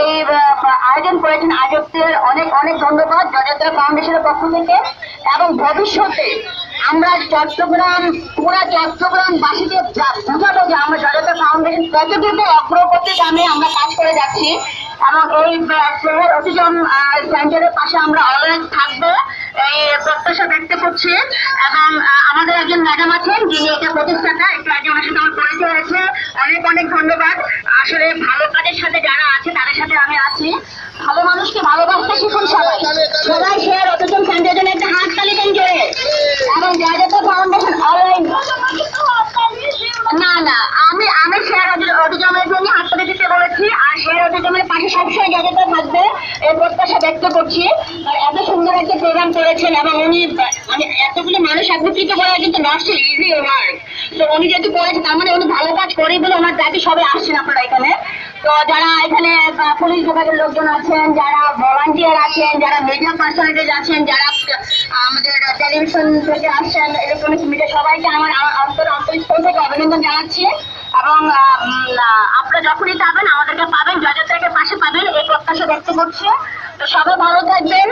এই আয়োজন করেছেন আয়োজকদের অনেক অনেক ধন্যবাদ জয়যাত্রা ফাউন্ডেশনের পক্ষ থেকে। এবং ভবিষ্যতে আমরা পুরা চট্টগ্রামবাসীকে বোঝাবো যে আমরা জয়যাত্রা ফাউন্ডেশন কতটুকু অগ্রগতিগামী আমরা কাজ করে যাচ্ছি, এবং এই শহর অতিজন সেন্টারের পাশে আমরা অলওয়েজ থাকবো এই প্রত্যাশা ব্যক্ত করছি। এবং আমাদের একজন ম্যাডাম আছেন যিনি এটা প্রতিষ্ঠাতা, একটু আগে ওনার সাথে আমার পরিচয় হয়েছে, অনেক অনেক ধন্যবাদ। আসলে ভালো কাজের সাথে যারা আছে তাদের সাথে আমি আছি। ভালো মানুষকে ভালোবাসতে শিখুন সবাই। সবাই শেয়ার অতিজন সেন্টারের জন্য একটা হাত তালি দেন জোরে। এবং জয়যাত্রা ফাউন্ডেশন অনলাইন না আমি শেয়ার অটিজমের জন্য হাসপাতালে দিতে বলেছি, আর শেয়ার অটিজমের পাশে সবসময় জয়যাত্রা থাকবে এই প্রত্যাশা ব্যক্ত করছি। আর এত সুন্দর একটা প্রোগ্রাম করেছেন এবং উনি মানে এতগুলো মানুষ একত্রিত করা কিন্তু নট ইজি ওয়ার্ক। তো উনি যেহেতু করেছেন তার মানে উনি ভালো কাজ করেই বলে ওনার দাবি সবাই আসছেন আপনারা এখানে। তো যারা এখানে পুলিশ বিভাগের লোকজন আছেন, যারা ভলান্টিয়ার আছেন, যারা মিডিয়া পার্সোনালিটিজ আছেন, যারা আমাদের টেলিভিশন থেকে আসছেন, ইলেকট্রনিক্স মিডিয়া, সবাইকে আমার অন্তরস্থল থেকে অভিনন্দন জানাচ্ছি। এবং আপনারা যখনই যাবেন আমাদেরকে পাবেন, জয়যাত্রাকে পাশে পাবেন এই প্রত্যাশা ব্যক্ত করছি। তো সবাই ভালো থাকবেন।